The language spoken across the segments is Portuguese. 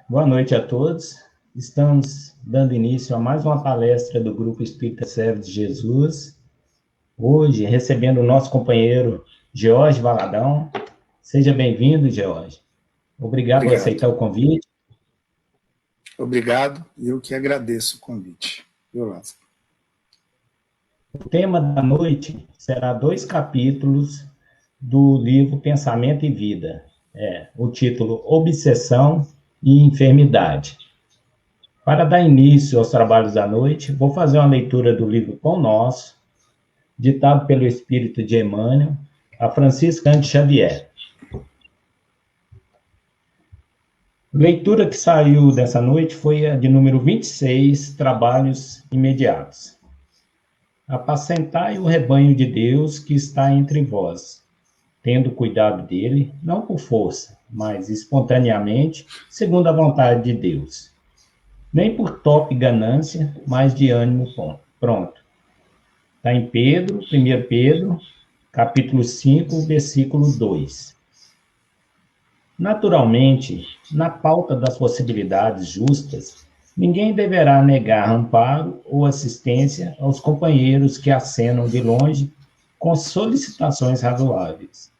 Boa noite a todos. Estamos dando início a mais uma palestra do Grupo Espírita Servo de Jesus. Hoje, recebendo o nosso companheiro George Valadão. Seja bem-vindo, George. Obrigado por aceitar o convite. Obrigado, eu que agradeço o convite. Eu, Lázaro. O tema da noite será 2 capítulos do livro Pensamento e Vida. O título Obsessão e Enfermidade. Para dar início aos trabalhos da noite, vou fazer uma leitura do livro Pão Nosso, ditado pelo Espírito de Emmanuel, a Franciscana de Xavier. A leitura que saiu dessa noite foi a de número 26, Trabalhos Imediatos. Apacentai o rebanho de Deus que está entre vós, tendo cuidado dele, não por força, mas espontaneamente, segundo a vontade de Deus. Nem por top ganância, mas de ânimo pronto. Está em Pedro, 1 Pedro, capítulo 5, versículo 2. Naturalmente, na pauta das possibilidades justas, ninguém deverá negar amparo ou assistência aos companheiros que acenam de longe com solicitações razoáveis.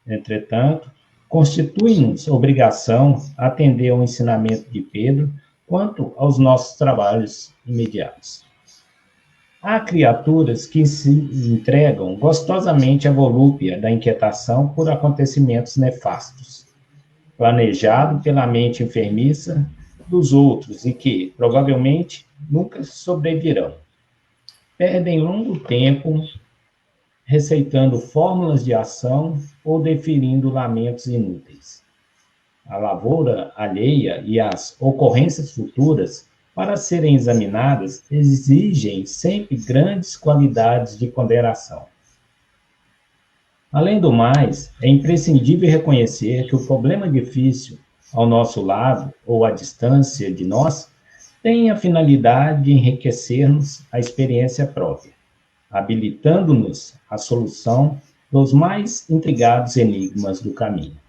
Entretanto, constitui-nos obrigação atender ao ensinamento de Pedro quanto aos nossos trabalhos imediatos. Há criaturas que se entregam gostosamente à volúpia da inquietação por acontecimentos nefastos, planejado pela mente enfermiça dos outros e que, provavelmente, nunca sobrevirão. Perdem longo tempo receitando fórmulas de ação ou deferindo lamentos inúteis. A lavoura alheia e as ocorrências futuras, para serem examinadas, exigem sempre grandes qualidades de ponderação. Além do mais, é imprescindível reconhecer que o problema difícil ao nosso lado ou à distância de nós tem a finalidade de enriquecer-nos a experiência própria, habilitando-nos à solução dos mais intrigados enigmas do caminho.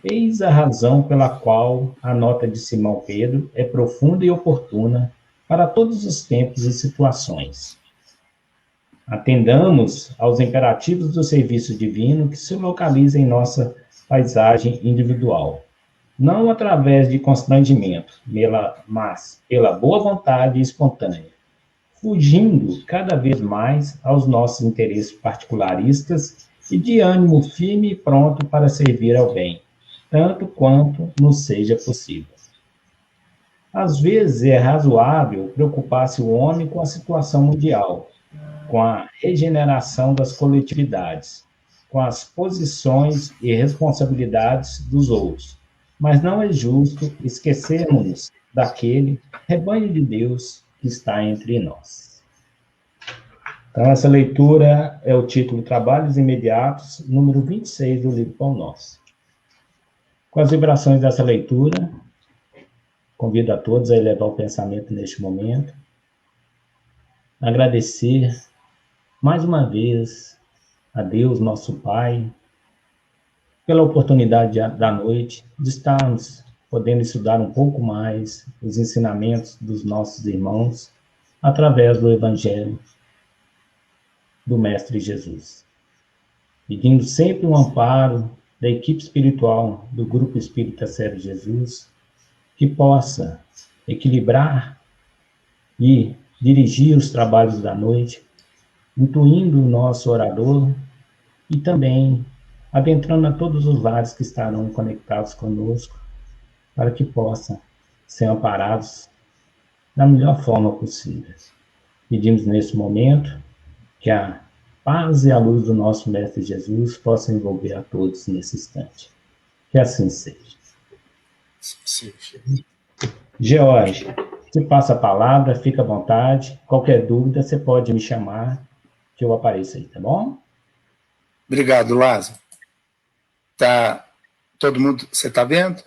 Eis a razão pela qual a nota de Simão Pedro é profunda e oportuna para todos os tempos e situações. Atendamos aos imperativos do serviço divino que se localiza em nossa paisagem individual, não através de constrangimento, mas pela boa vontade espontânea, fugindo cada vez mais aos nossos interesses particularistas e de ânimo firme e pronto para servir ao bem, tanto quanto nos seja possível. Às vezes é razoável preocupar-se o homem com a situação mundial, com a regeneração das coletividades, com as posições e responsabilidades dos outros, mas não é justo esquecermos daquele rebanho de Deus que está entre nós. Então, essa leitura é o título Trabalhos Imediatos, número 26 do livro Pão Nosso. Com as vibrações dessa leitura, convido a todos a elevar o pensamento neste momento, agradecer mais uma vez a Deus, nosso Pai, pela oportunidade da noite de estarmos podendo estudar um pouco mais os ensinamentos dos nossos irmãos através do Evangelho do Mestre Jesus. Pedindo sempre um amparo da equipe espiritual do Grupo Espírita Servo de Jesus, que possa equilibrar e dirigir os trabalhos da noite, intuindo o nosso orador e também adentrando a todos os lares que estarão conectados conosco, para que possam ser amparados da melhor forma possível. Pedimos nesse momento que a paz e a luz do nosso Mestre Jesus possam envolver a todos nesse instante. Que assim seja. Sim. George, te passo a palavra, fica à vontade. Qualquer dúvida, você pode me chamar, que eu apareço aí, tá bom? Obrigado, Lázaro. Tá todo mundo, você está vendo?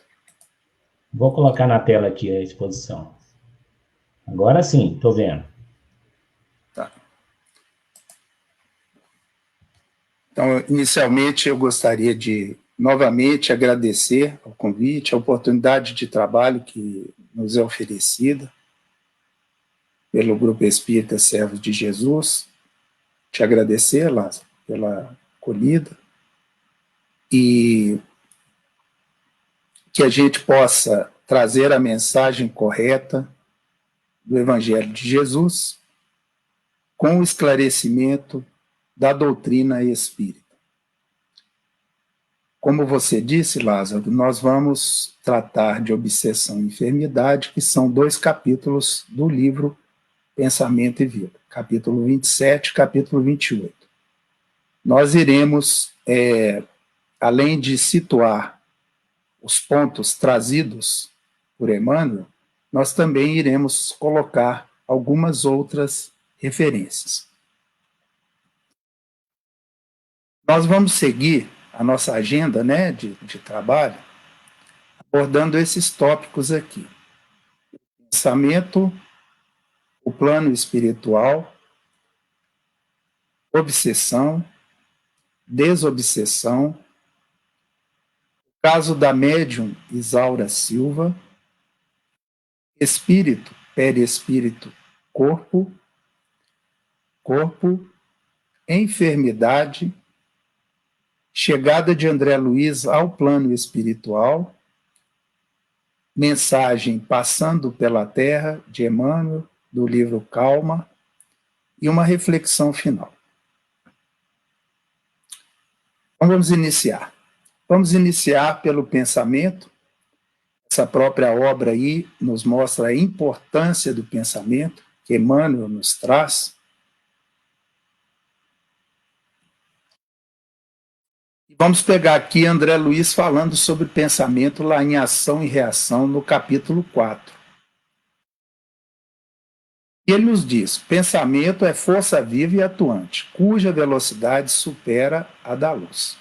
Vou colocar na tela aqui a exposição. Agora sim, estou vendo. Tá. Então, inicialmente, eu gostaria de novamente agradecer o convite, a oportunidade de trabalho que nos é oferecida pelo Grupo Espírita Servos de Jesus. Te agradecer, Lázaro, pela acolhida, e que a gente possa trazer a mensagem correta do Evangelho de Jesus com o esclarecimento da doutrina espírita. Como você disse, Lázaro, nós vamos tratar de obsessão e enfermidade, que são 2 capítulos do livro Pensamento e Vida, capítulo 27, capítulo 28. Nós iremos, além de situar os pontos trazidos por Emmanuel, nós também iremos colocar algumas outras referências. Nós vamos seguir a nossa agenda, né, de trabalho, abordando esses tópicos aqui. Pensamento, o plano espiritual, obsessão, desobsessão, o caso da médium Isaura Silva, espírito, perispírito, corpo, enfermidade, chegada de André Luiz ao plano espiritual, mensagem Passando pela Terra, de Emmanuel, do livro Calma, e uma reflexão final. Então vamos iniciar. Vamos iniciar pelo pensamento. Essa própria obra aí nos mostra a importância do pensamento que Emmanuel nos traz. Vamos pegar aqui André Luiz falando sobre pensamento lá em Ação e Reação, no capítulo 4. E ele nos diz: pensamento é força viva e atuante, cuja velocidade supera a da luz.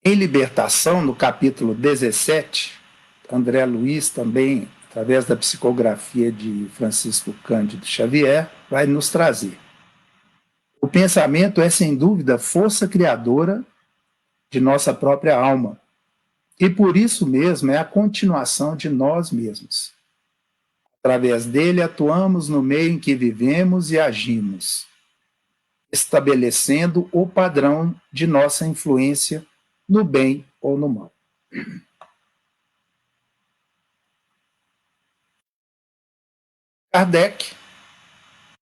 Em Libertação, no capítulo 17, André Luiz também, através da psicografia de Francisco Cândido Xavier, vai nos trazer. O pensamento é, sem dúvida, força criadora de nossa própria alma. E por isso mesmo é a continuação de nós mesmos. Através dele atuamos no meio em que vivemos e agimos, estabelecendo o padrão de nossa influência no bem ou no mal. Kardec,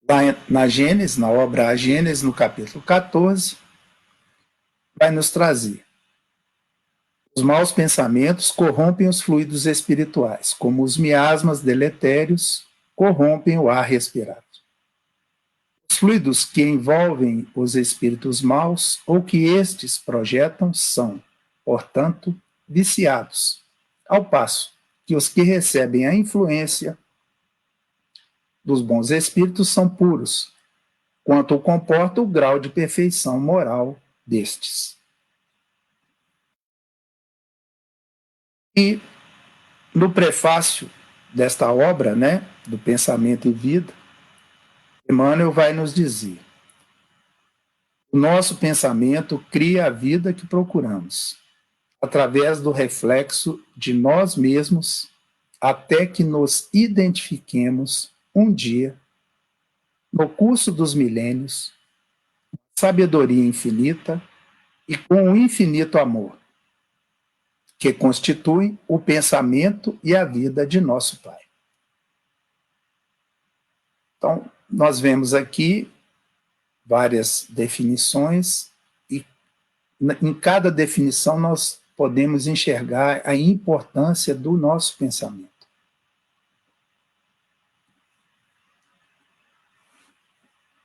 lá na Gênesis, na obra A Gênesis, no capítulo 14, vai nos trazer: os maus pensamentos corrompem os fluidos espirituais, como os miasmas deletérios corrompem o ar respirado. Os fluidos que envolvem os espíritos maus ou que estes projetam são, portanto, viciados, ao passo que os que recebem a influência dos bons espíritos são puros, quanto comporta o grau de perfeição moral destes. E no prefácio desta obra, né, do Pensamento e Vida, Emmanuel vai nos dizer: o nosso pensamento cria a vida que procuramos, através do reflexo de nós mesmos, até que nos identifiquemos um dia, no curso dos milênios, sabedoria infinita e com o infinito amor, que constituem o pensamento e a vida de nosso Pai. Então, nós vemos aqui várias definições e em cada definição nós podemos enxergar a importância do nosso pensamento.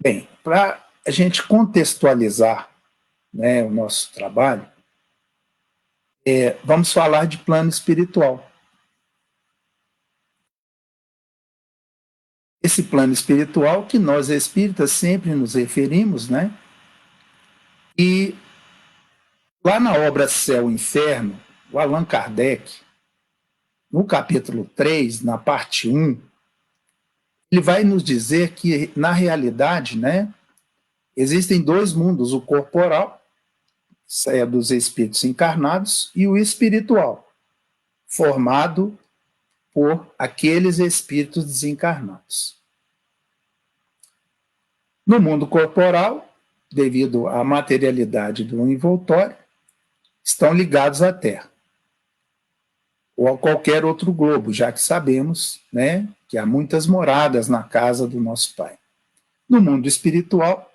Bem, para a gente contextualizar, né, o nosso trabalho, vamos falar de plano espiritual. Esse plano espiritual que nós espíritas sempre nos referimos, né? E lá na obra Céu e Inferno, o Allan Kardec, no capítulo 3, na parte 1, ele vai nos dizer que, na realidade, né, existem dois mundos, o corporal, isso é dos espíritos encarnados, e o espiritual, formado por aqueles espíritos desencarnados. No mundo corporal, devido à materialidade do envoltório, estão ligados à Terra ou a qualquer outro globo, já que sabemos, né, que há muitas moradas na casa do nosso Pai. No mundo espiritual,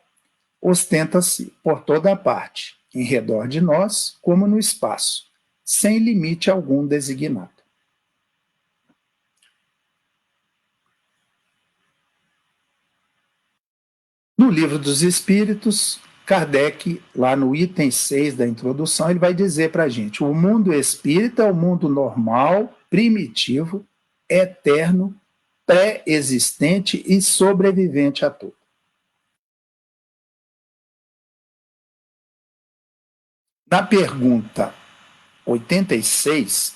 ostenta-se por toda parte, em redor de nós, como no espaço, sem limite algum designado. No Livro dos Espíritos, Kardec, lá no item 6 da introdução, ele vai dizer para a gente: o mundo espírita é o mundo normal, primitivo, eterno, pré-existente e sobrevivente a tudo. Na pergunta 86,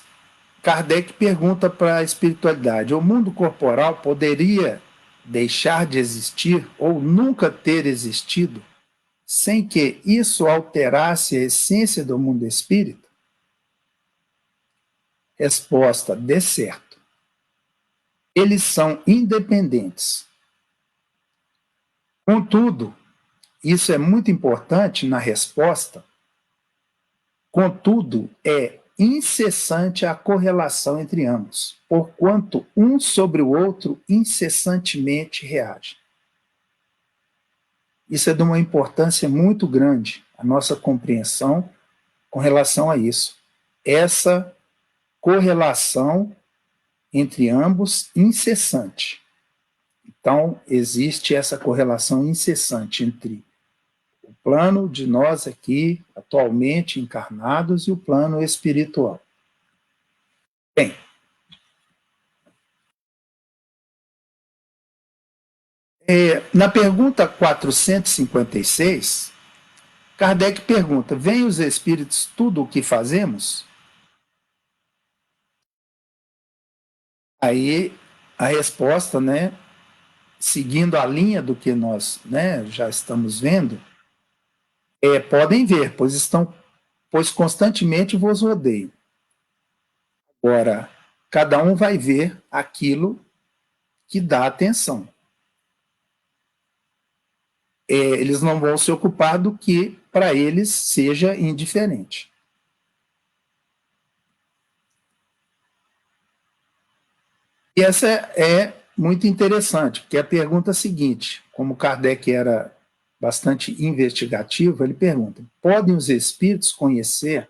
Kardec pergunta para a espiritualidade: o mundo corporal poderia deixar de existir ou nunca ter existido sem que isso alterasse a essência do mundo espírita? Resposta: de certo. Eles são independentes. Contudo, isso é muito importante na resposta, contudo, é incessante a correlação entre ambos, porquanto um sobre o outro incessantemente reage. Isso é de uma importância muito grande, a nossa compreensão com relação a isso. Essa correlação entre ambos incessante. Então, existe essa correlação incessante entre o plano de nós aqui, atualmente encarnados, e o plano espiritual. Bem, na pergunta 456, Kardec pergunta: veem os espíritos tudo o que fazemos? Aí a resposta, né, seguindo a linha do que nós, né, já estamos vendo, podem ver, pois constantemente vos rodeiam. Agora, cada um vai ver aquilo que dá atenção. Eles não vão se ocupar do que para eles seja indiferente. E essa é muito interessante, porque a pergunta é a seguinte: como Kardec era bastante investigativo, ele pergunta: podem os espíritos conhecer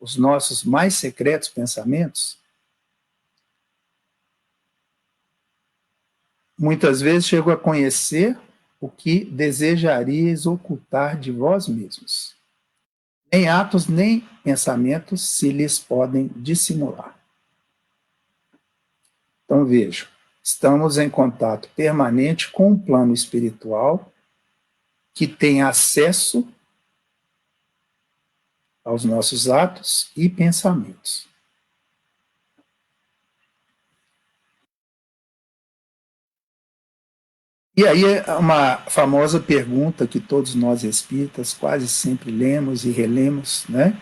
os nossos mais secretos pensamentos? Muitas vezes chego a conhecer o que desejaríeis ocultar de vós mesmos. Nem atos, nem pensamentos se lhes podem dissimular. Então vejo, estamos em contato permanente com um plano espiritual que tem acesso aos nossos atos e pensamentos. E aí é uma famosa pergunta que todos nós espíritas quase sempre lemos e relemos, né?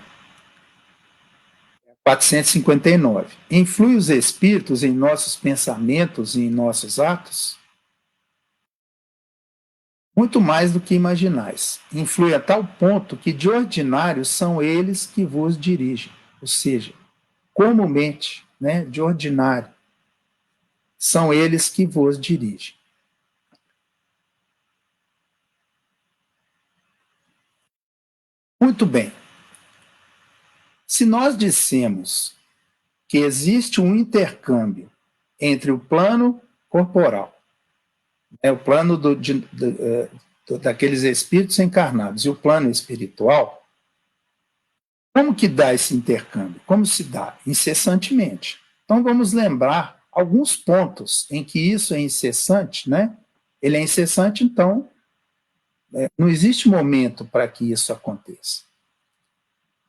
459. Influi os espíritos em nossos pensamentos e em nossos atos? Muito mais do que imaginais. Influi a tal ponto que de ordinário são eles que vos dirigem. Ou seja, comumente, né, de ordinário, são eles que vos dirigem. Muito bem. Se nós dissemos que existe um intercâmbio entre o plano corporal, o plano daqueles espíritos encarnados e o plano espiritual, como que dá esse intercâmbio? Como se dá? Incessantemente. Então vamos lembrar alguns pontos em que isso é incessante, né? Ele é incessante, então não existe momento para que isso aconteça.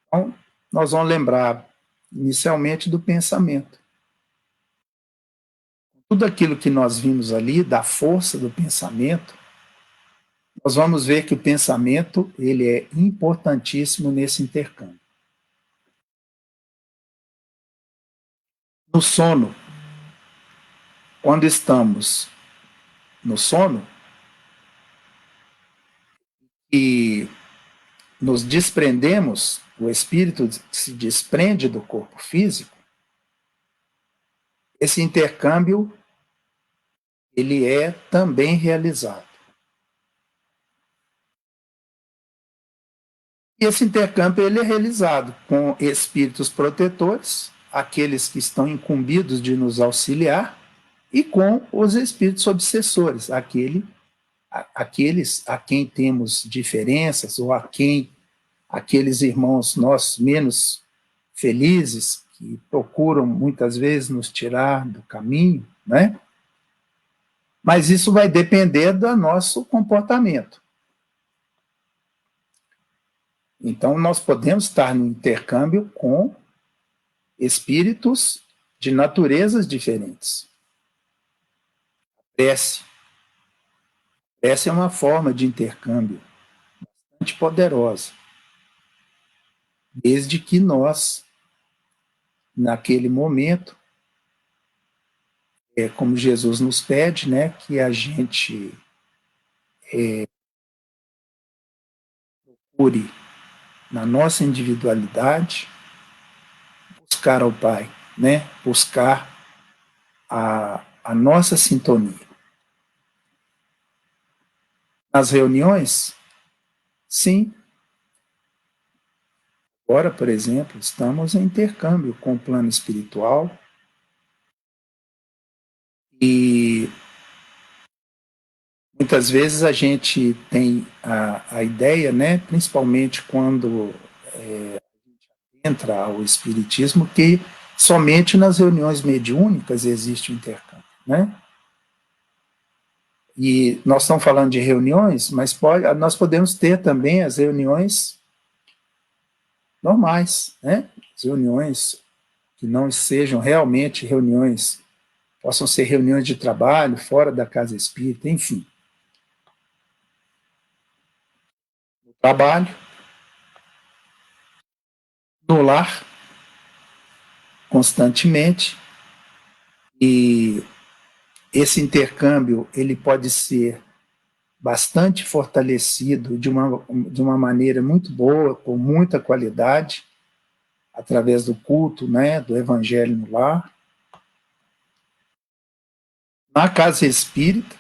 Então, nós vamos lembrar inicialmente do pensamento. tudo aquilo que nós vimos ali, da força do pensamento, nós vamos ver que o pensamento ele é importantíssimo nesse intercâmbio. No sono, quando estamos no sono e nos desprendemos, o espírito se desprende do corpo físico, esse intercâmbio ele é também realizado. E esse intercâmbio ele é realizado com espíritos protetores, aqueles que estão incumbidos de nos auxiliar, e com os espíritos obsessores, aqueles a quem temos diferenças, ou aqueles irmãos nossos menos felizes, que procuram muitas vezes nos tirar do caminho, né? Mas isso vai depender do nosso comportamento. Então, nós podemos estar no intercâmbio com espíritos de naturezas diferentes. Prece. Prece é uma forma de intercâmbio bastante poderosa, desde que nós, naquele momento, como Jesus nos pede, né, que a gente procure, na nossa individualidade, buscar ao Pai, né, buscar a nossa sintonia. Nas reuniões, sim. Agora, por exemplo, estamos em intercâmbio com o plano espiritual e muitas vezes a gente tem a ideia, né, principalmente quando entra ao espiritismo, que somente nas reuniões mediúnicas existe o intercâmbio, né? E nós estamos falando de reuniões, mas nós podemos ter também as reuniões normais, né? As reuniões que não sejam realmente reuniões, possam ser reuniões de trabalho, fora da casa espírita, enfim. No trabalho, no lar, constantemente, e esse intercâmbio ele pode ser bastante fortalecido de uma maneira muito boa, com muita qualidade, através do culto, né, do evangelho no lar. Na casa espírita,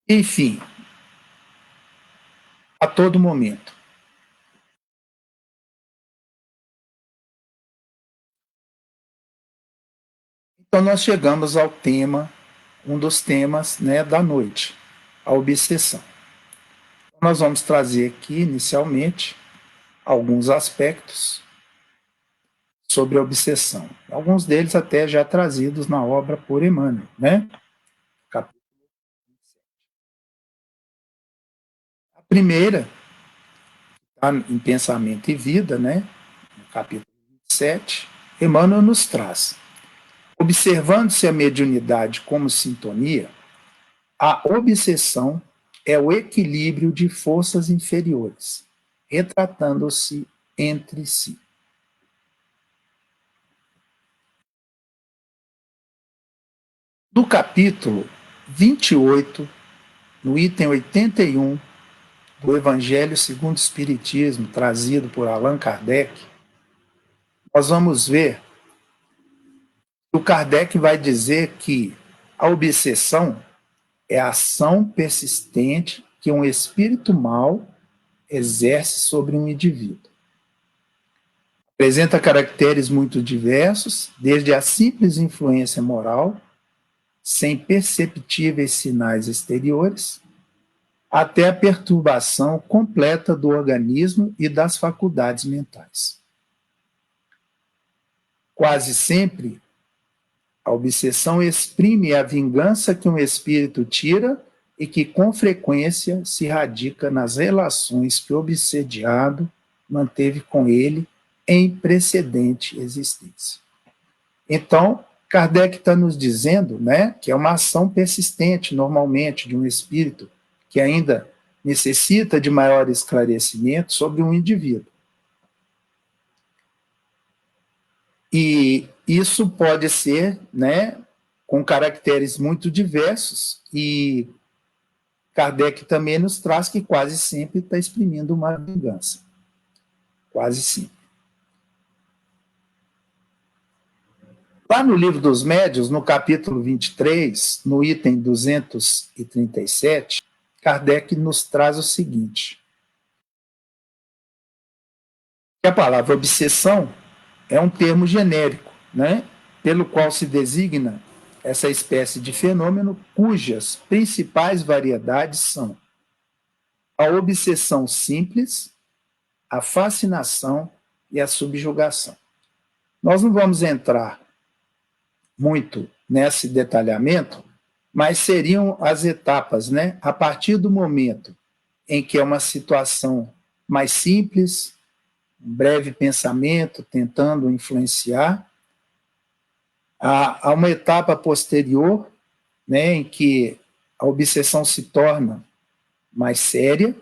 enfim, a todo momento. Então nós chegamos ao tema, um dos temas, né, da noite, a obsessão. Nós vamos trazer aqui, inicialmente, alguns aspectos sobre a obsessão. Alguns deles até já trazidos na obra por Emmanuel, né? Capítulo 27. A primeira, está em Pensamento e Vida, né? No capítulo 27, Emmanuel nos traz: observando-se a mediunidade como sintonia, a obsessão é o equilíbrio de forças inferiores, retratando-se entre si. No capítulo 28, no item 81 do Evangelho segundo o Espiritismo, trazido por Allan Kardec, nós vamos ver que o Kardec vai dizer que a obsessão é a ação persistente que um espírito mau exerce sobre um indivíduo. Apresenta caracteres muito diversos, desde a simples influência moral, sem perceptíveis sinais exteriores, até a perturbação completa do organismo e das faculdades mentais. Quase sempre, a obsessão exprime a vingança que um espírito tira e que, com frequência, se radica nas relações que o obsediado manteve com ele em precedente existência. Então, Kardec está nos dizendo, né, que é uma ação persistente, normalmente, de um espírito que ainda necessita de maior esclarecimento sobre um indivíduo. E isso pode ser, né, com caracteres muito diversos, e Kardec também nos traz que quase sempre está exprimindo uma vingança. Quase sempre. Lá no Livro dos Médiuns, no capítulo 23, no item 237, Kardec nos traz o seguinte: que a palavra obsessão é um termo genérico, né, pelo qual se designa essa espécie de fenômeno cujas principais variedades são a obsessão simples, a fascinação e a subjugação. Nós não vamos entrar muito nesse detalhamento, mas seriam as etapas, né? A partir do momento em que é uma situação mais simples, um breve pensamento tentando influenciar, há uma etapa posterior, né, em que a obsessão se torna mais séria,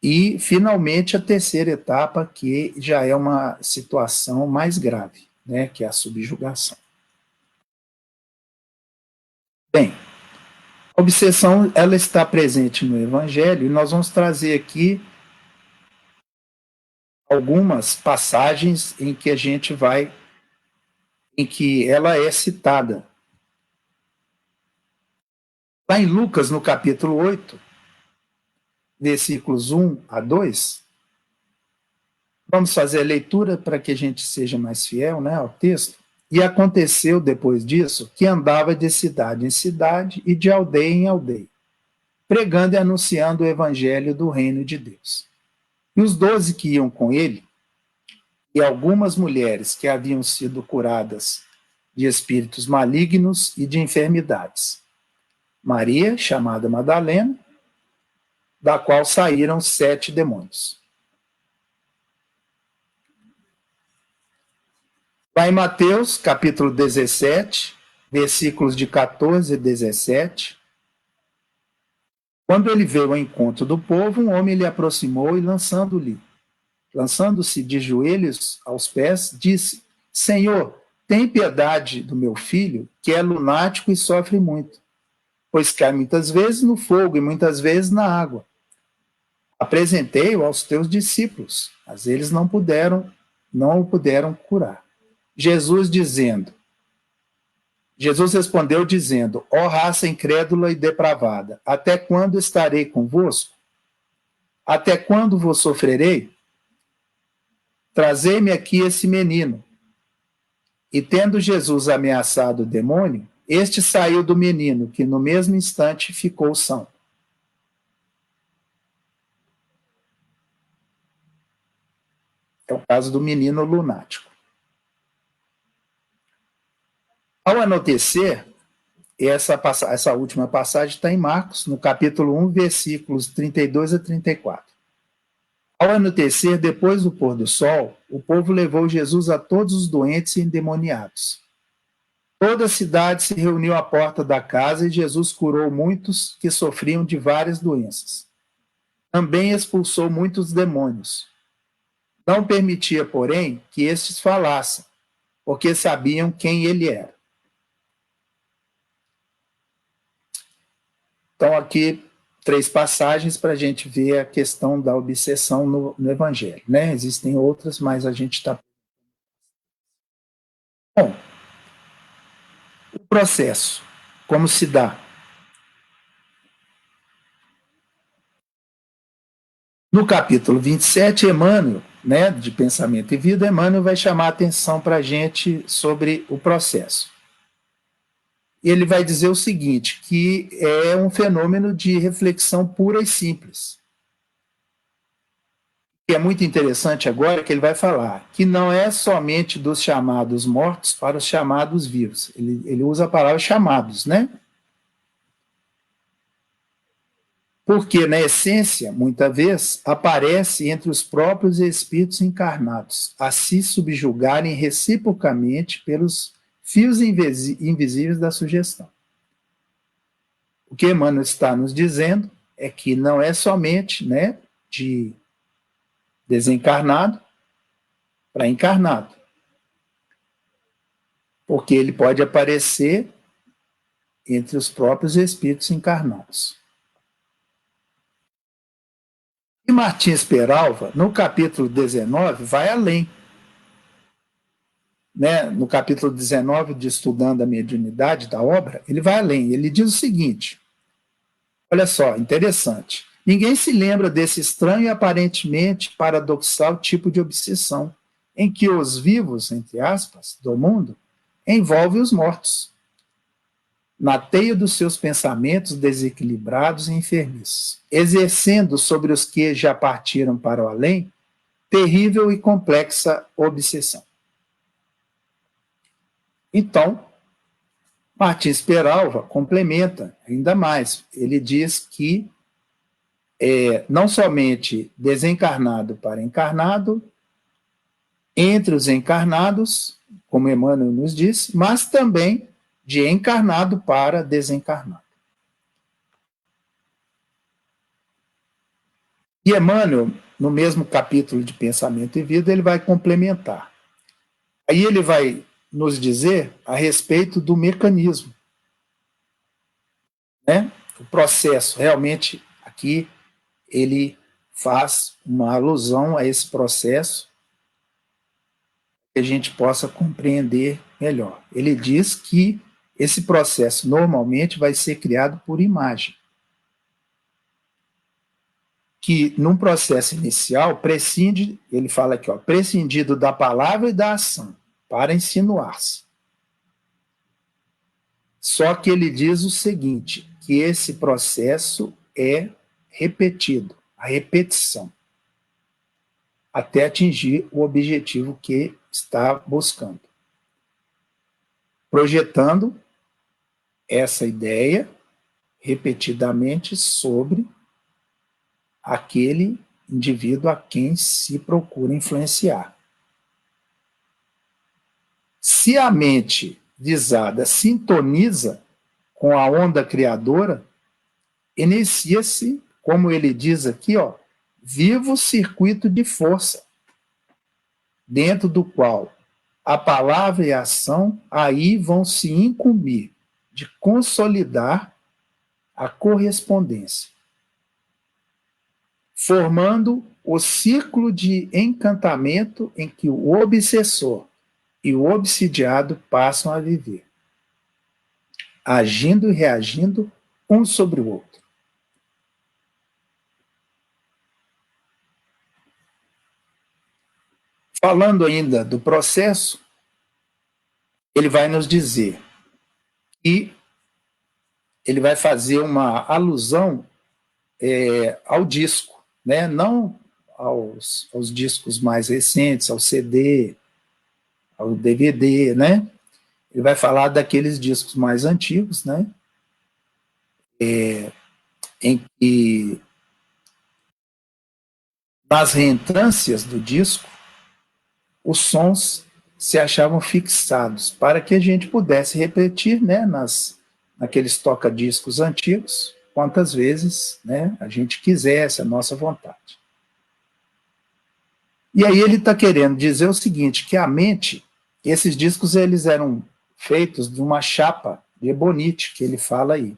e, finalmente, a terceira etapa, que já é uma situação mais grave, né, que é a subjugação. Bem, a obsessão ela está presente no Evangelho, e nós vamos trazer aqui algumas passagens em que em que ela é citada. Lá em Lucas, no capítulo 8, versículos 1 a 2, vamos fazer a leitura para que a gente seja mais fiel, né, ao texto. E aconteceu, depois disso, que andava de cidade em cidade e de aldeia em aldeia, pregando e anunciando o evangelho do reino de Deus. E os 12 que iam com ele, e algumas mulheres que haviam sido curadas de espíritos malignos e de enfermidades. Maria, chamada Madalena, da qual saíram 7 demônios. Lá em Mateus, capítulo 17, versículos de 14 a 17, quando ele veio ao encontro do povo, um homem lhe aproximou e lançando-se de joelhos aos pés, disse: Senhor, tem piedade do meu filho, que é lunático e sofre muito, pois cai muitas vezes no fogo e muitas vezes na água. Apresentei-o aos teus discípulos, mas eles não o puderam curar. Jesus respondeu dizendo: ó raça incrédula e depravada, até quando estarei convosco? Até quando vos sofrerei? Trazei-me aqui esse menino. E tendo Jesus ameaçado o demônio, este saiu do menino, que no mesmo instante ficou são. É o caso do menino lunático. Ao anoitecer, essa última passagem está em Marcos, no capítulo 1, versículos 32 a 34. Ao anoitecer, depois do pôr do sol, o povo levou Jesus a todos os doentes e endemoniados. Toda a cidade se reuniu à porta da casa e Jesus curou muitos que sofriam de várias doenças. Também expulsou muitos demônios. Não permitia, porém, que estes falassem, porque sabiam quem ele era. Então, aqui, 3 passagens para a gente ver a questão da obsessão no Evangelho, né? Existem outras, mas a gente está... Bom, o processo, como se dá? No capítulo 27, Emmanuel, né, de Pensamento e Vida, Emmanuel vai chamar a atenção para a gente sobre o processo. E ele vai dizer o seguinte, que é um fenômeno de reflexão pura e simples. Que é muito interessante agora que ele vai falar que não é somente dos chamados mortos para os chamados vivos. Ele usa a palavra chamados, né? Porque, na essência, muitas vezes, aparece entre os próprios espíritos encarnados, a se subjugarem reciprocamente pelos fios invisíveis da sugestão. O que Emmanuel está nos dizendo é que não é somente, né, de desencarnado para encarnado, porque ele pode aparecer entre os próprios espíritos encarnados. E Martins Peralva, no capítulo 19, vai além. Né? No capítulo 19 de Estudando a Mediunidade da obra, ele vai além. Ele diz o seguinte, olha só, interessante. Ninguém se lembra desse estranho e aparentemente paradoxal tipo de obsessão, em que os vivos, entre aspas, do mundo, envolve os mortos, na teia dos seus pensamentos desequilibrados e enfermiços, exercendo sobre os que já partiram para o além terrível e complexa obsessão. Então, Martins Peralva complementa ainda mais. Ele diz que não somente desencarnado para encarnado, entre os encarnados, como Emmanuel nos disse, mas também de encarnado para desencarnado. E Emmanuel, no mesmo capítulo de Pensamento e Vida, ele vai complementar. Aí ele vai nos dizer a respeito do mecanismo. Né? O processo, realmente, aqui, ele faz uma alusão a esse processo que a gente possa compreender melhor. Ele diz que esse processo normalmente vai ser criado por imagem. Que num processo inicial prescinde, ele fala aqui, ó, prescindido da palavra e da ação, para insinuar-se. Só que ele diz o seguinte, que esse processo é repetido, a repetição, até atingir o objetivo que está buscando. Projetando essa ideia repetidamente sobre aquele indivíduo a quem se procura influenciar. Se a mente visada sintoniza com a onda criadora, inicia-se, como ele diz aqui, ó, vivo circuito de força, dentro do qual a palavra e a ação aí vão se incumbir de consolidar a correspondência, formando o círculo de encantamento em que o obsessor e o obsidiado passam a viver, agindo e reagindo um sobre o outro. Falando ainda do processo, ele vai nos dizer que ele vai fazer uma alusão ao disco, né? Não aos discos mais recentes, ao CD, ao DVD, né? Ele vai falar daqueles discos mais antigos, né? Em que nas reentrâncias do disco, os sons se achavam fixados, para que a gente pudesse repetir, né, naqueles toca-discos antigos, quantas vezes, né, a gente quisesse, a nossa vontade. E aí ele está querendo dizer o seguinte, que a mente, esses discos eles eram feitos de uma chapa de ebonite, que ele fala aí,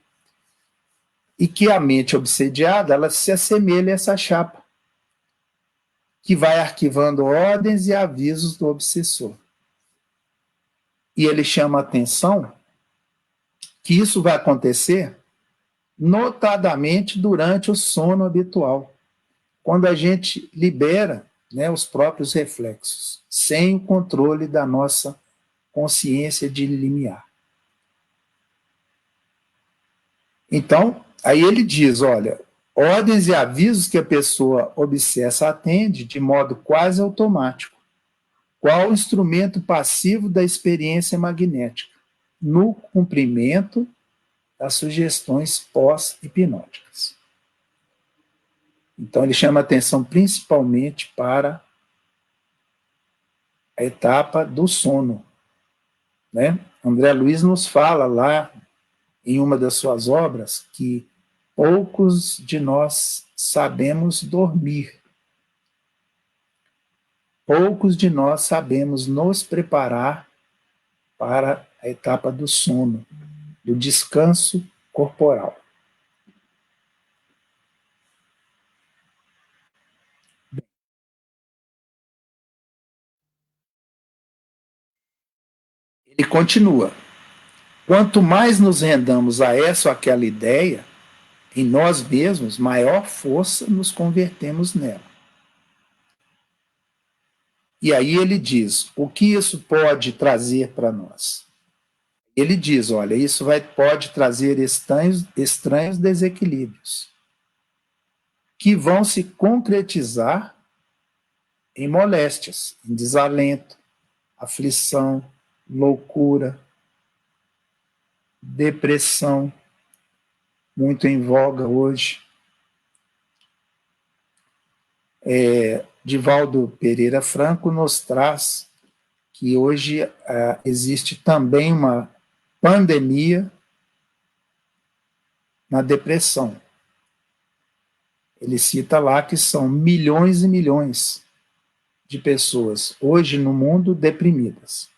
e que a mente obsediada, ela se assemelha a essa chapa, que vai arquivando ordens e avisos do obsessor. E ele chama a atenção que isso vai acontecer notadamente durante o sono habitual, quando a gente libera, né, os próprios reflexos, sem o controle da nossa consciência de limiar. Então, aí ele diz, olha, ordens e avisos que a pessoa obsessa atende de modo quase automático, qual o instrumento passivo da experiência magnética, no cumprimento das sugestões pós-hipnóticas. Então, ele chama atenção principalmente para a etapa do sono, né? André Luiz nos fala lá, em uma das suas obras, que poucos de nós sabemos dormir. Poucos de nós sabemos nos preparar para a etapa do sono, do descanso corporal. Ele continua: quanto mais nos rendamos a essa ou aquela ideia, em nós mesmos, maior força nos convertemos nela. E aí ele diz, o que isso pode trazer para nós? Ele diz, olha, isso pode trazer estranhos desequilíbrios, que vão se concretizar em moléstias, em desalento, aflição, loucura, depressão, muito em voga hoje. Divaldo Pereira Franco nos traz que hoje existe também uma pandemia na depressão. Ele cita lá que são milhões e milhões de pessoas hoje no mundo deprimidas.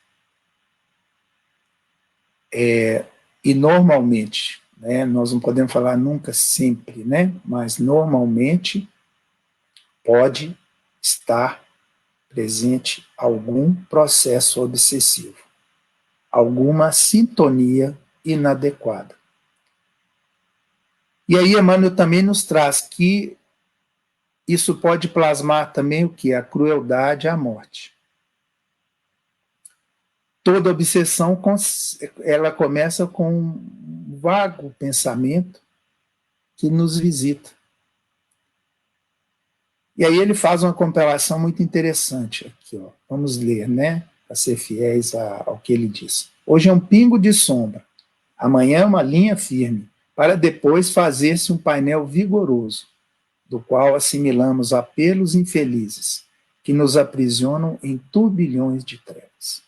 E normalmente, né, nós não podemos falar nunca sempre, né, mas normalmente pode estar presente algum processo obsessivo, alguma sintonia inadequada. E aí Emmanuel também nos traz que isso pode plasmar também o que? A crueldade, a morte. Toda obsessão, ela começa com um vago pensamento que nos visita. E aí ele faz uma comparação muito interessante aqui, ó. Vamos ler, né? Para ser fiéis ao que ele diz. Hoje é um pingo de sombra, amanhã é uma linha firme, para depois fazer-se um painel vigoroso, do qual assimilamos apelos infelizes, que nos aprisionam em turbilhões de trevas.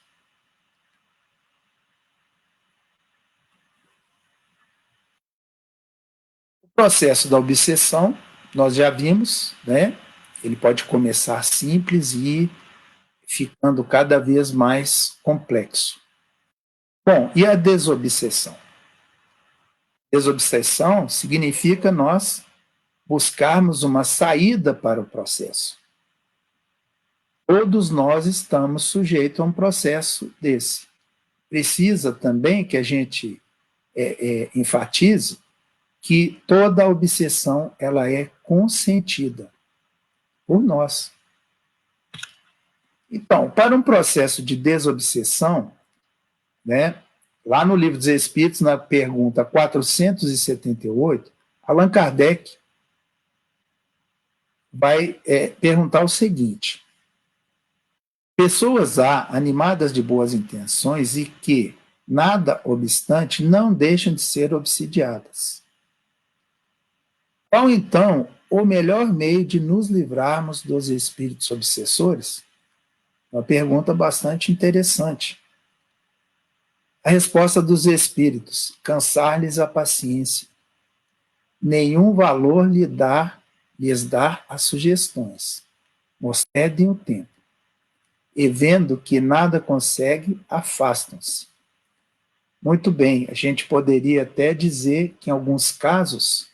O processo da obsessão, nós já vimos, né? Ele pode começar simples e ir ficando cada vez mais complexo. Bom, e a desobsessão? Desobsessão significa nós buscarmos uma saída para o processo. Todos nós estamos sujeitos a um processo desse. Precisa também que a gente enfatize que toda obsessão ela é consentida por nós. Então, para um processo de desobsessão, né, lá no Livro dos Espíritos, na pergunta 478, Allan Kardec vai perguntar o seguinte: pessoas há animadas de boas intenções e que, nada obstante, não deixam de ser obsidiadas. Qual, então, o melhor meio de nos livrarmos dos espíritos obsessores? Uma pergunta bastante interessante. A resposta dos espíritos: cansar-lhes a paciência. Nenhum valor lhes dá as sugestões. Concedem o tempo. E vendo que nada consegue, afastam-se. Muito bem, a gente poderia até dizer que em alguns casos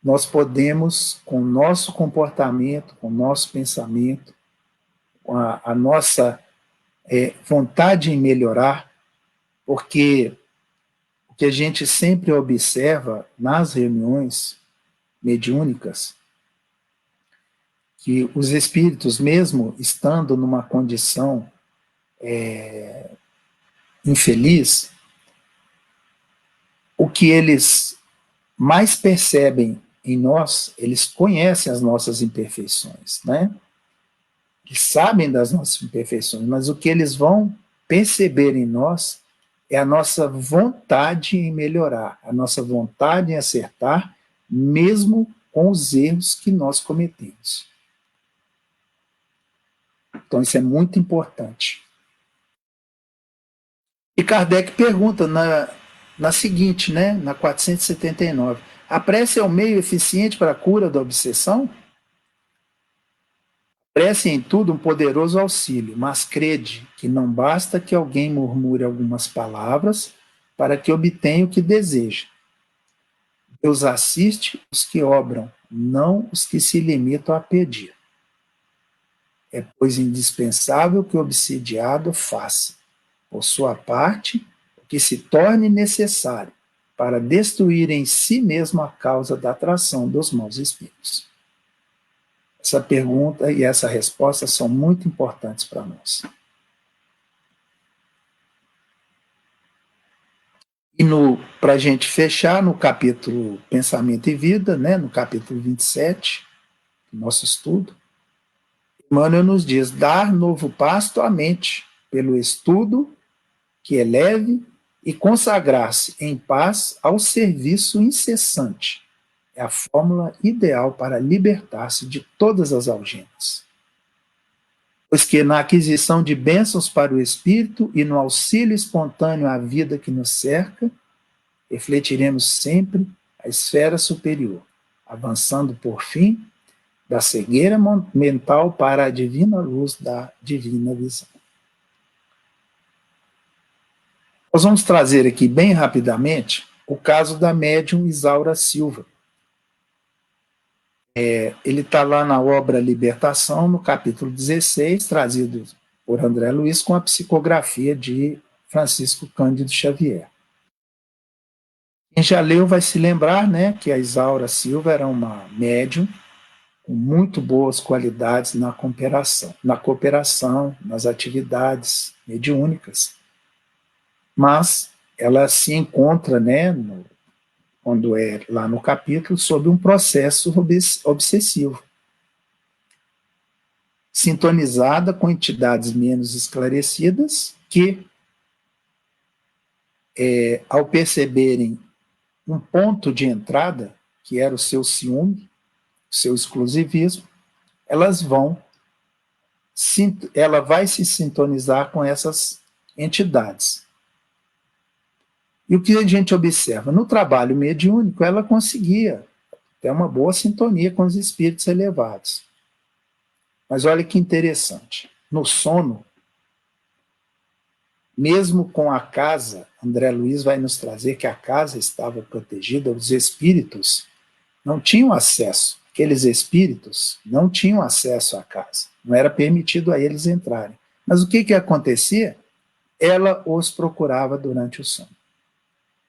nós podemos, com o nosso comportamento, com o nosso pensamento, com a nossa vontade em melhorar, porque o que a gente sempre observa nas reuniões mediúnicas, que os espíritos, mesmo estando numa condição infeliz, o que eles mais percebem em nós, eles conhecem as nossas imperfeições, né? Eles sabem das nossas imperfeições, mas o que eles vão perceber em nós é a nossa vontade em melhorar, a nossa vontade em acertar mesmo com os erros que nós cometemos. Então, isso é muito importante. E Kardec pergunta na seguinte, né, na 479, a prece é o meio eficiente para a cura da obsessão? Prece em tudo um poderoso auxílio, mas crede que não basta que alguém murmure algumas palavras para que obtenha o que deseja. Deus assiste os que obram, não os que se limitam a pedir. É, pois, indispensável que o obsidiado faça, por sua parte, o que se torne necessário para destruir em si mesmo a causa da atração dos maus espíritos. Essa pergunta e essa resposta são muito importantes para nós. E para a gente fechar, no capítulo Pensamento e Vida, né, no capítulo 27, do nosso estudo, Emmanuel nos diz: dar novo pasto à mente, pelo estudo que eleve e consagrar-se em paz ao serviço incessante. É a fórmula ideal para libertar-se de todas as algemas. Pois que na aquisição de bênçãos para o espírito e no auxílio espontâneo à vida que nos cerca, refletiremos sempre a esfera superior, avançando por fim da cegueira mental para a divina luz da divina visão. Nós vamos trazer aqui bem rapidamente o caso da médium Isaura Silva. Ele está lá na obra Libertação, no capítulo 16, trazido por André Luiz, com a psicografia de Francisco Cândido Xavier. Quem já leu vai se lembrar, né, que a Isaura Silva era uma médium com muito boas qualidades na cooperação, nas atividades mediúnicas. Mas ela se encontra, né, quando é lá no capítulo, sob um processo obsessivo, sintonizada com entidades menos esclarecidas que, ao perceberem um ponto de entrada, que era o seu ciúme, o seu exclusivismo, ela vai se sintonizar com essas entidades. E o que a gente observa? No trabalho mediúnico, ela conseguia ter uma boa sintonia com os espíritos elevados. Mas olha que interessante. No sono, mesmo com a casa, André Luiz vai nos trazer que a casa estava protegida, os espíritos não tinham acesso, aqueles espíritos não tinham acesso à casa, não era permitido a eles entrarem. Mas o que acontecia? Ela os procurava durante o sono.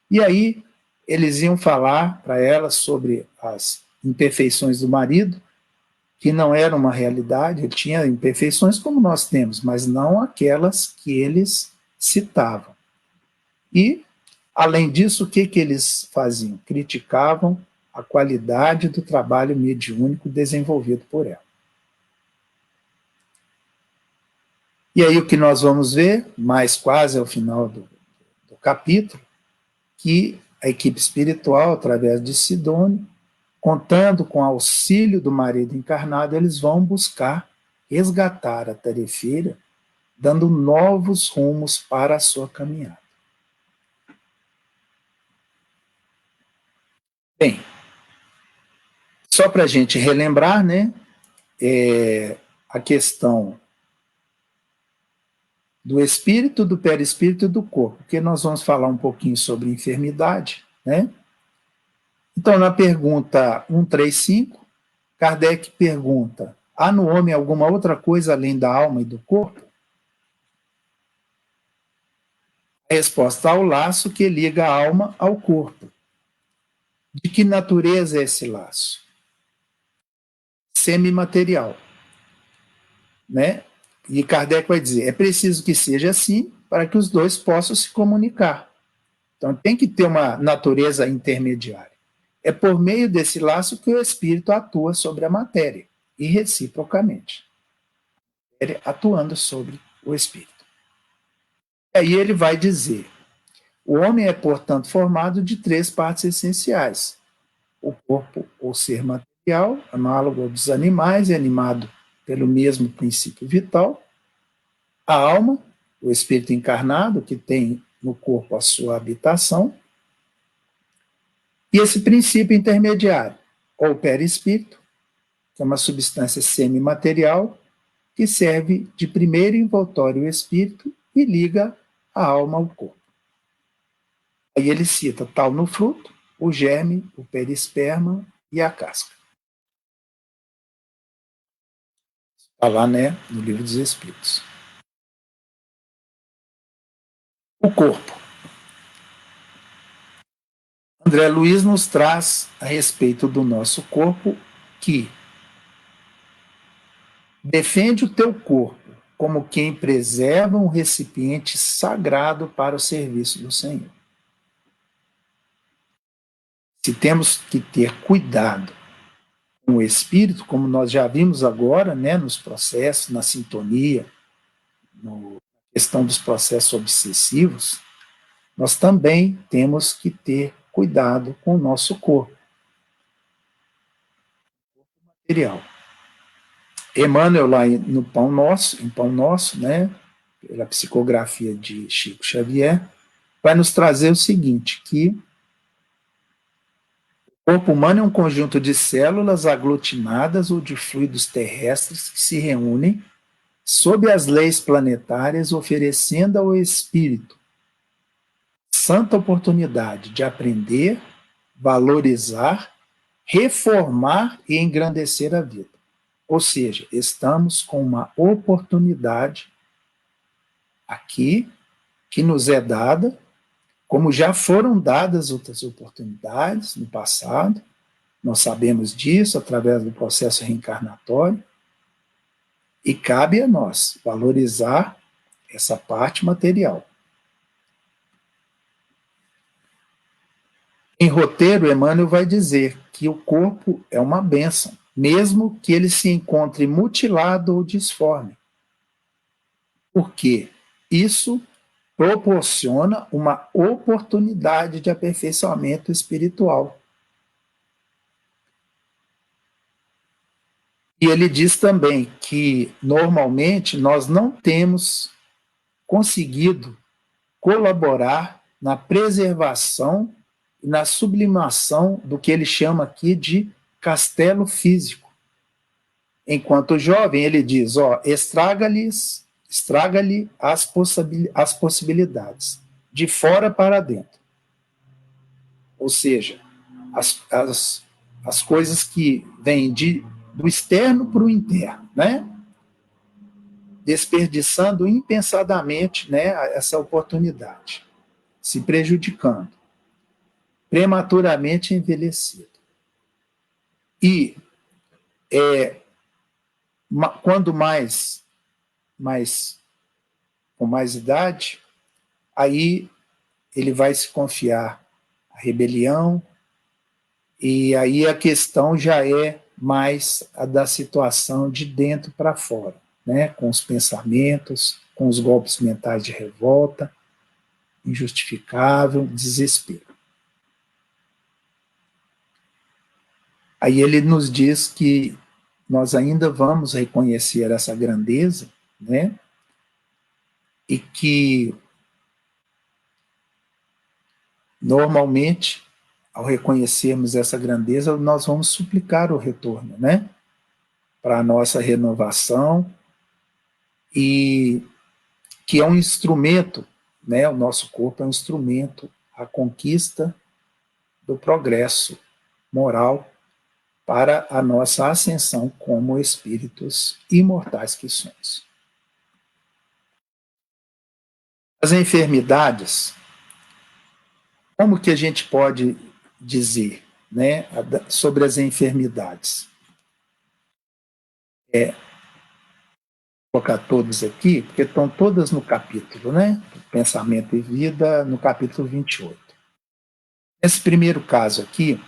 E aí eles iam falar para ela sobre as imperfeições do marido, que não era uma realidade, ele tinha imperfeições como nós temos, mas não aquelas que eles citavam. E, além disso, o que eles faziam? Criticavam a qualidade do trabalho mediúnico desenvolvido por ela. E aí o que nós vamos ver, mais quase ao final do capítulo, que a equipe espiritual, através de Sidônio, contando com o auxílio do marido encarnado, eles vão buscar resgatar a tarefeira, dando novos rumos para a sua caminhada. Bem, só para a gente relembrar, né, a questão do espírito, do perispírito e do corpo, porque nós vamos falar um pouquinho sobre enfermidade, né? Então, na pergunta 135, Kardec pergunta: há no homem alguma outra coisa além da alma e do corpo? A resposta: ao laço que liga a alma ao corpo. De que natureza é esse laço? Semimaterial, né? E Kardec vai dizer: é preciso que seja assim para que os dois possam se comunicar. Então tem que ter uma natureza intermediária. É por meio desse laço que o espírito atua sobre a matéria, e reciprocamente. Ele atuando sobre o espírito. E aí ele vai dizer: o homem é, portanto, formado de 3 partes essenciais: o corpo ou ser material, análogo ao dos animais e animado pelo mesmo princípio vital. A alma, o espírito encarnado, que tem no corpo a sua habitação. E esse princípio intermediário, ou perispírito, que é uma substância semimaterial, que serve de primeiro envoltório ao espírito e liga a alma ao corpo. Aí ele cita tal no fruto, o germe, o perisperma e a casca. Está lá, né, no Livro dos Espíritos. O corpo. André Luiz nos traz a respeito do nosso corpo que defende o teu corpo como quem preserva um recipiente sagrado para o serviço do Senhor. Se temos que ter cuidado com o espírito, como nós já vimos agora, né, nos processos, na sintonia, na questão dos processos obsessivos, nós também temos que ter cuidado com o nosso corpo material. Emmanuel, lá no Pão Nosso, em Pão Nosso, né, pela psicografia de Chico Xavier, vai nos trazer o seguinte, que o corpo humano é um conjunto de células aglutinadas ou de fluidos terrestres que se reúnem sob as leis planetárias, oferecendo ao espírito santa oportunidade de aprender, valorizar, reformar e engrandecer a vida. Ou seja, estamos com uma oportunidade aqui que nos é dada, como já foram dadas outras oportunidades no passado, nós sabemos disso através do processo reencarnatório, e cabe a nós valorizar essa parte material. Em roteiro, Emmanuel vai dizer que o corpo é uma bênção, mesmo que ele se encontre mutilado ou disforme. Porque isso proporciona uma oportunidade de aperfeiçoamento espiritual. E ele diz também que, normalmente, nós não temos conseguido colaborar na preservação e na sublimação do que ele chama aqui de castelo físico. Enquanto jovem, ele diz, estraga-lhe as possibilidades, de fora para dentro. Ou seja, as coisas que vêm do externo para o interno, né? Desperdiçando impensadamente, né, essa oportunidade, se prejudicando, prematuramente envelhecido. E quando com mais idade, aí ele vai se confiar à rebelião, e aí a questão já é mais a da situação de dentro para fora, né? Com os pensamentos, com os golpes mentais de revolta, injustificável, desespero. Aí ele nos diz que nós ainda vamos reconhecer essa grandeza, né? E que, normalmente, ao reconhecermos essa grandeza, nós vamos suplicar o retorno, né? Para a nossa renovação, e que é um instrumento, né? O nosso corpo é um instrumento, a conquista do progresso moral para a nossa ascensão como espíritos imortais que somos. As enfermidades, como que a gente pode dizer, né, sobre as enfermidades? Vou colocar todas aqui, porque estão todas no capítulo, né? Pensamento e Vida, no capítulo 28. Nesse primeiro caso aqui,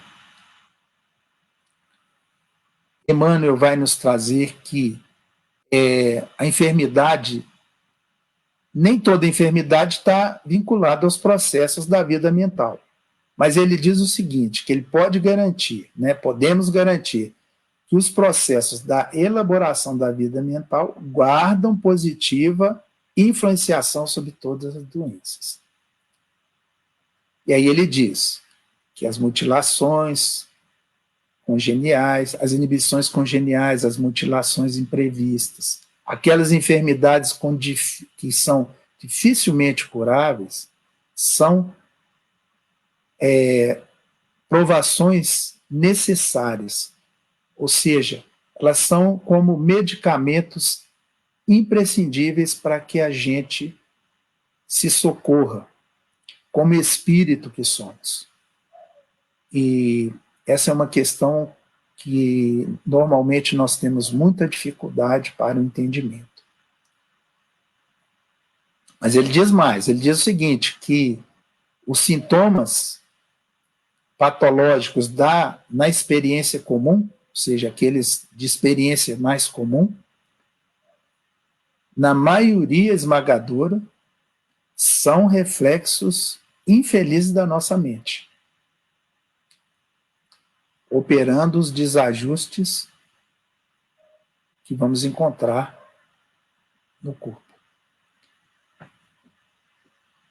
Emmanuel vai nos trazer que a enfermidade, nem toda enfermidade está vinculada aos processos da vida mental. Mas ele diz o seguinte, que ele pode garantir, né, podemos garantir, que os processos da elaboração da vida mental guardam positiva influenciação sobre todas as doenças. E aí ele diz que as mutilações congeniais, as inibições congeniais, as mutilações imprevistas, aquelas enfermidades que são dificilmente curáveis, são provações necessárias, ou seja, elas são como medicamentos imprescindíveis para que a gente se socorra, como espírito que somos. E essa é uma questão que normalmente nós temos muita dificuldade para o entendimento. Mas ele diz mais, ele diz o seguinte, que os sintomas patológicos na experiência comum, ou seja, aqueles de experiência mais comum, na maioria esmagadora, são reflexos infelizes da nossa mente, operando os desajustes que vamos encontrar no corpo.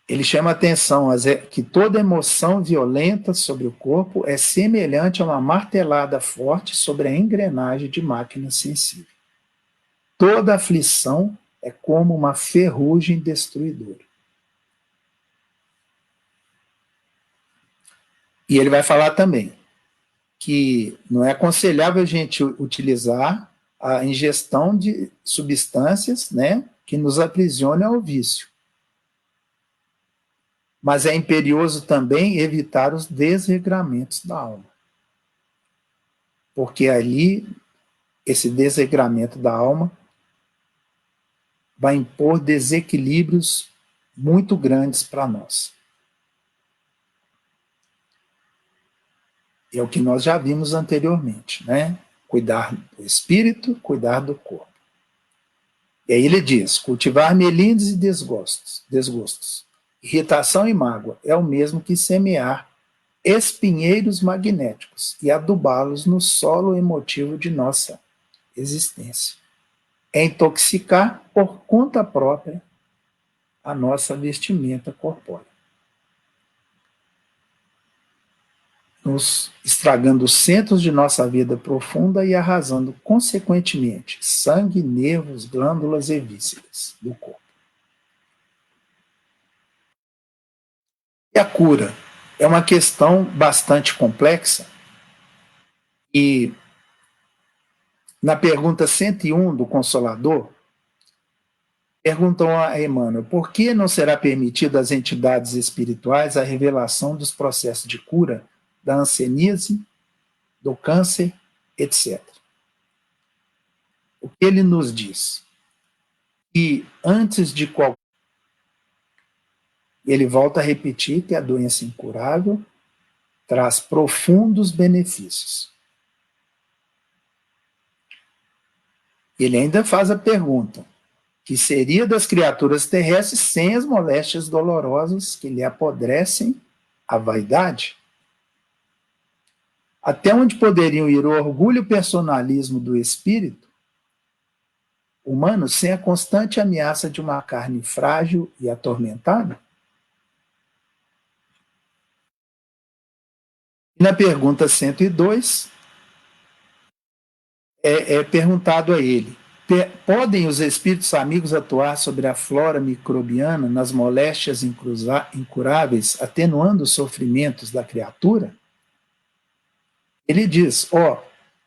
Ele chama a atenção que toda emoção violenta sobre o corpo é semelhante a uma martelada forte sobre a engrenagem de máquina sensível. Toda aflição é como uma ferrugem destruidora. E ele vai falar também que não é aconselhável a gente utilizar a ingestão de substâncias, né, que nos aprisionam ao vício. Mas é imperioso também evitar os desregramentos da alma. Porque ali, esse desregramento da alma vai impor desequilíbrios muito grandes para nós. É o que nós já vimos anteriormente, né? Cuidar do espírito, cuidar do corpo. E aí ele diz, cultivar melindres e desgostos, irritação e mágoa é o mesmo que semear espinheiros magnéticos e adubá-los no solo emotivo de nossa existência. É intoxicar por conta própria a nossa vestimenta corpórea, nos estragando os centros de nossa vida profunda e arrasando, consequentemente, sangue, nervos, glândulas e vísceras do corpo. E a cura é uma questão bastante complexa e na pergunta 101 do Consolador, perguntam a Emmanuel, por que não será permitido às entidades espirituais a revelação dos processos de cura da hanseníase, do câncer, etc. O que ele nos diz? Que antes de qualquer... Ele volta a repetir que a doença incurável traz profundos benefícios. Ele ainda faz a pergunta, que seria das criaturas terrestres sem as moléstias dolorosas que lhe apodrecem a vaidade? Até onde poderiam ir o orgulho e o personalismo do espírito humano sem a constante ameaça de uma carne frágil e atormentada? E na pergunta 102, é perguntado a ele, podem os espíritos amigos atuar sobre a flora microbiana nas moléstias incuráveis, atenuando os sofrimentos da criatura? Ele diz,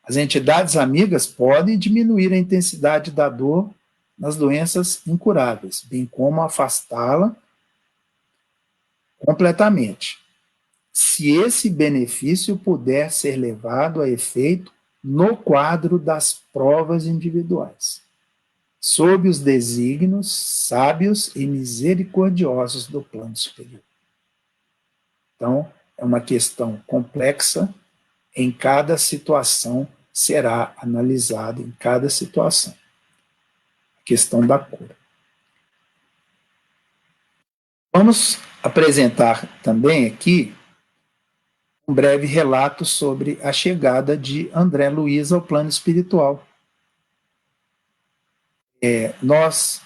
as entidades amigas podem diminuir a intensidade da dor nas doenças incuráveis, bem como afastá-la completamente, se esse benefício puder ser levado a efeito no quadro das provas individuais, sob os desígnios sábios e misericordiosos do plano superior. Então, é uma questão complexa, em cada situação será analisada, em cada situação, a questão da cura. Vamos apresentar também aqui um breve relato sobre a chegada de André Luiz ao plano espiritual.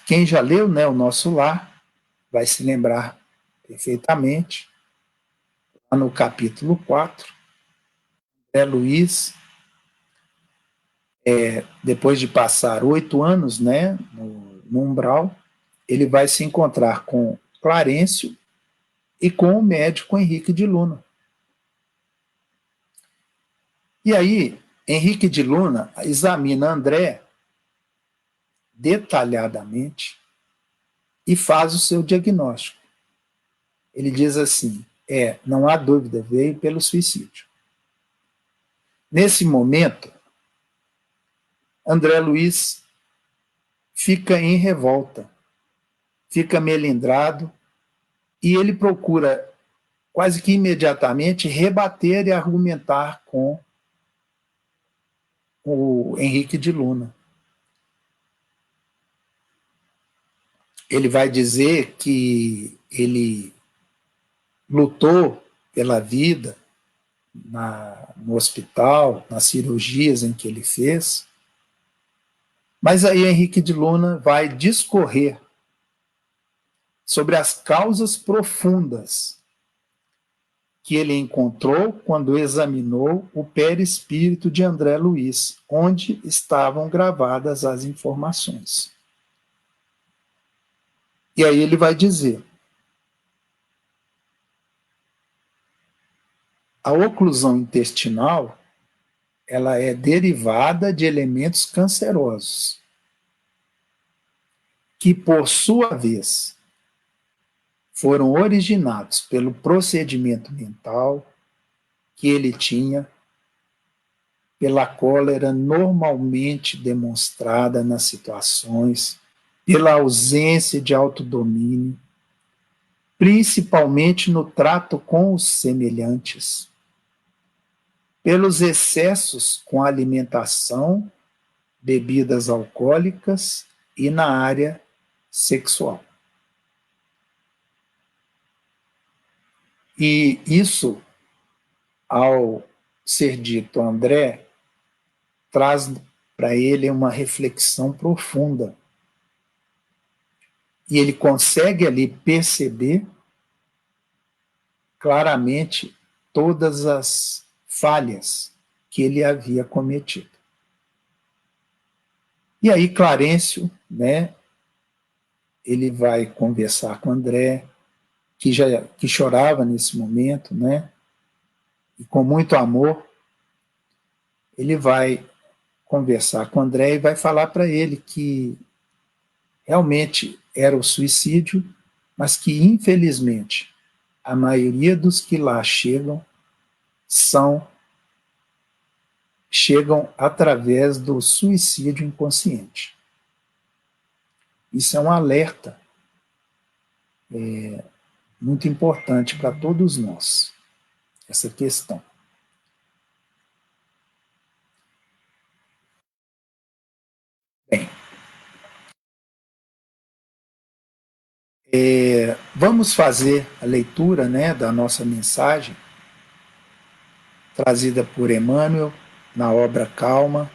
Quem já leu, né, O Nosso Lar, vai se lembrar perfeitamente, lá no capítulo 4, André Luiz, depois de passar 8 anos, né, no umbral, ele vai se encontrar com Clarencio e com o médico Henrique de Luna. E aí, Henrique de Luna examina André detalhadamente e faz o seu diagnóstico. Ele diz assim, não há dúvida, veio pelo suicídio. Nesse momento, André Luiz fica em revolta, fica melindrado, e ele procura quase que imediatamente rebater e argumentar com o Henrique de Luna. Ele vai dizer que ele lutou pela vida no hospital, nas cirurgias em que ele fez, mas aí Henrique de Luna vai discorrer sobre as causas profundas que ele encontrou quando examinou o perispírito de André Luiz, onde estavam gravadas as informações. E aí ele vai dizer: a oclusão intestinal, ela é derivada de elementos cancerosos, que por sua vez foram originados pelo procedimento mental que ele tinha, pela cólera normalmente demonstrada nas situações, pela ausência de autodomínio, principalmente no trato com os semelhantes, pelos excessos com a alimentação, bebidas alcoólicas e na área sexual. E isso, ao ser dito a André, traz para ele uma reflexão profunda. E ele consegue ali perceber claramente todas as falhas que ele havia cometido. E aí Clarencio, né, ele vai conversar com André, que chorava nesse momento, né, e com muito amor, ele vai conversar com André e vai falar para ele que realmente era o suicídio, mas que, infelizmente, a maioria dos que lá chegam através do suicídio inconsciente. Isso é um alerta muito importante para todos nós, essa questão. Bem, vamos fazer a leitura, né, da nossa mensagem, trazida por Emmanuel, na obra Calma,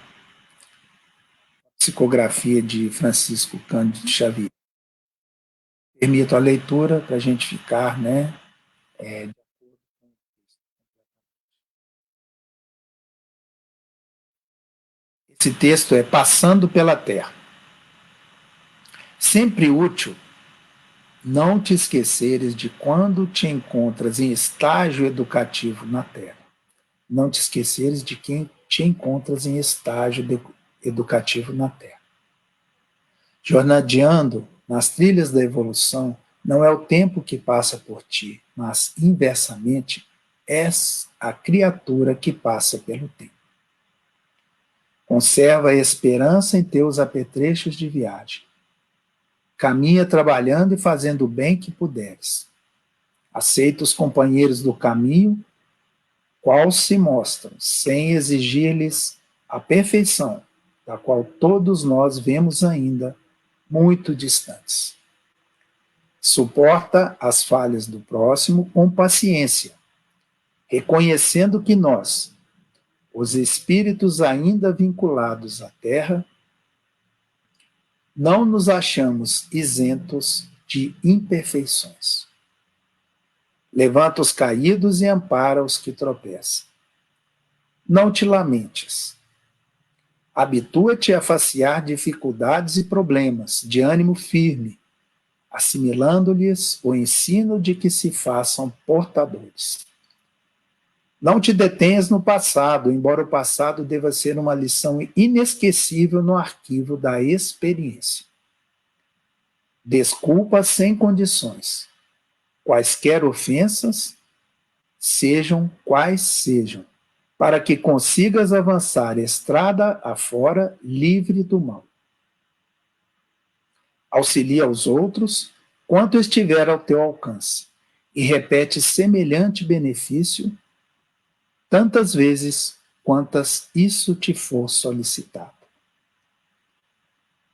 psicografia de Francisco Cândido Xavier. Permito a leitura para a gente ficar, né, esse texto é Passando pela Terra. Sempre útil não te esqueceres de quando te encontras em estágio educativo na Terra. Não te esqueceres de quem te encontras em estágio educativo na Terra. Jornadeando nas trilhas da evolução, não é o tempo que passa por ti, mas, inversamente, és a criatura que passa pelo tempo. Conserva a esperança em teus apetrechos de viagem. Caminha trabalhando e fazendo o bem que puderes. Aceita os companheiros do caminho, qual se mostram, sem exigir-lhes a perfeição, da qual todos nós vemos ainda muito distantes. Suporta as falhas do próximo com paciência, reconhecendo que nós, os espíritos ainda vinculados à Terra, não nos achamos isentos de imperfeições. Levanta os caídos e ampara os que tropeçam. Não te lamentes. Habitua-te a facear dificuldades e problemas de ânimo firme, assimilando-lhes o ensino de que se façam portadores. Não te detenhas no passado, embora o passado deva ser uma lição inesquecível no arquivo da experiência. Desculpa sem condições. Quaisquer ofensas, sejam quais sejam, para que consigas avançar estrada afora livre do mal. Auxilia aos outros quanto estiver ao teu alcance e repete semelhante benefício tantas vezes quantas isso te for solicitado.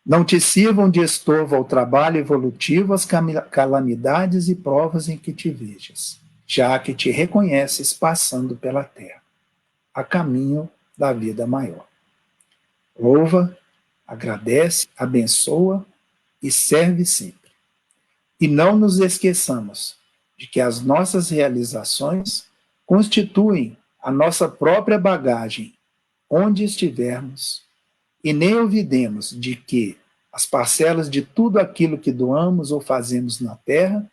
Não te sirvam de estorvo ao trabalho evolutivo as calamidades e provas em que te vejas, já que te reconheces passando pela terra, a caminho da vida maior. Louva, agradece, abençoa e serve sempre. E não nos esqueçamos de que as nossas realizações constituem a nossa própria bagagem onde estivermos, e nem olvidemos de que as parcelas de tudo aquilo que doamos ou fazemos na Terra,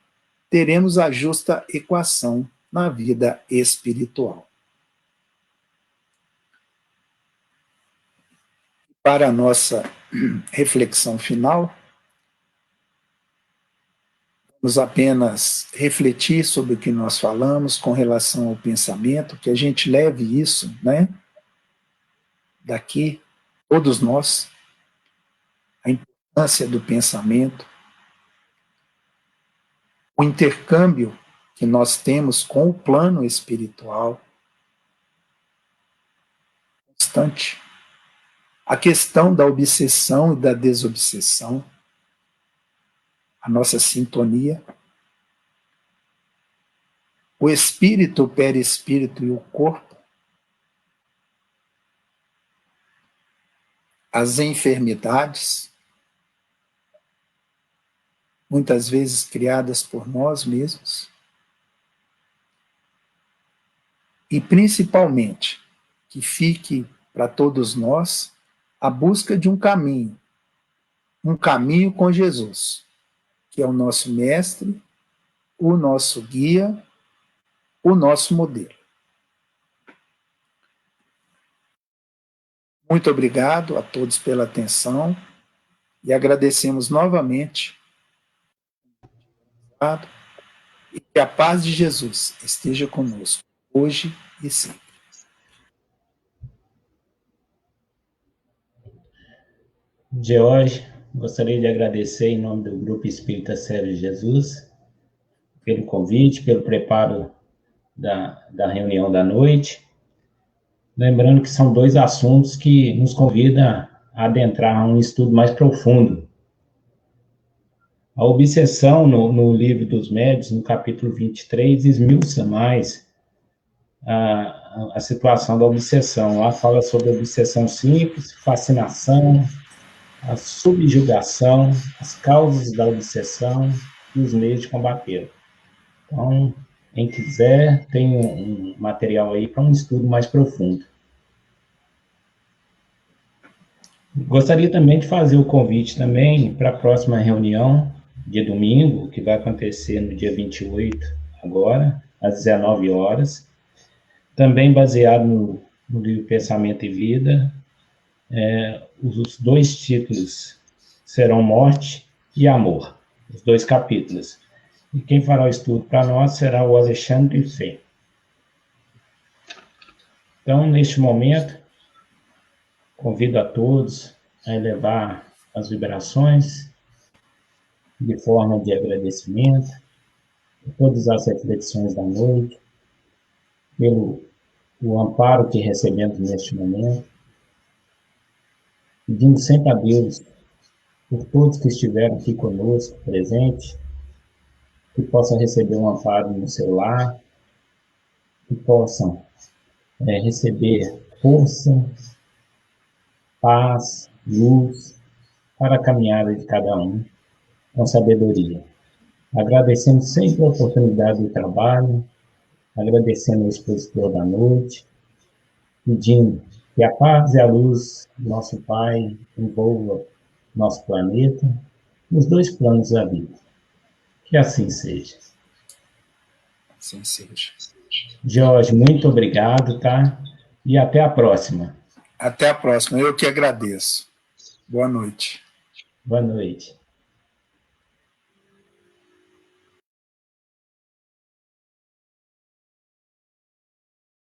teremos a justa equação na vida espiritual. Para a nossa reflexão final, vamos apenas refletir sobre o que nós falamos com relação ao pensamento, que a gente leve isso, né, daqui, todos nós, a importância do pensamento, o intercâmbio que nós temos com o plano espiritual, constante, a questão da obsessão e da desobsessão, a nossa sintonia, o espírito, o perispírito e o corpo, as enfermidades, muitas vezes criadas por nós mesmos, e principalmente que fique para todos nós a busca de um caminho com Jesus, que é o nosso mestre, o nosso guia, o nosso modelo. Muito obrigado a todos pela atenção e agradecemos novamente e que a paz de Jesus esteja conosco, hoje e sempre. George, gostaria de agradecer em nome do Grupo Espírita Servo de Jesus pelo convite, pelo preparo da reunião da noite. Lembrando que são dois assuntos que nos convidam a adentrar um estudo mais profundo. A obsessão, no Livro dos Médiuns, no capítulo 23, esmiuça mais a situação da obsessão. Lá fala sobre a obsessão simples, fascinação, a subjugação, as causas da obsessão e os meios de combater. Então, quem quiser, tem um material aí para um estudo mais profundo. Gostaria também de fazer o convite também para a próxima reunião, dia domingo, que vai acontecer no dia 28, agora, às 19 horas, também baseado no livro Pensamento e Vida. Os dois títulos serão Morte e Amor, os dois capítulos. E quem fará o estudo para nós será o Alexandre Fê. Então, neste momento, convido a todos a elevar as vibrações de forma de agradecimento por todas as reflexões da noite, pelo o amparo que recebemos neste momento, pedindo sempre a Deus por todos que estiveram aqui conosco, presentes, que possa receber um amparo no seu lar, que possam receber força, paz, luz para a caminhada de cada um, com sabedoria. Agradecendo sempre a oportunidade do trabalho, agradecendo ao expositor da noite, pedindo que a paz e a luz do nosso Pai envolva nosso planeta, nos dois planos da vida. Que assim seja. Assim seja. Jorge, muito obrigado, tá? E até a próxima. Até a próxima. Eu que agradeço. Boa noite. Boa noite.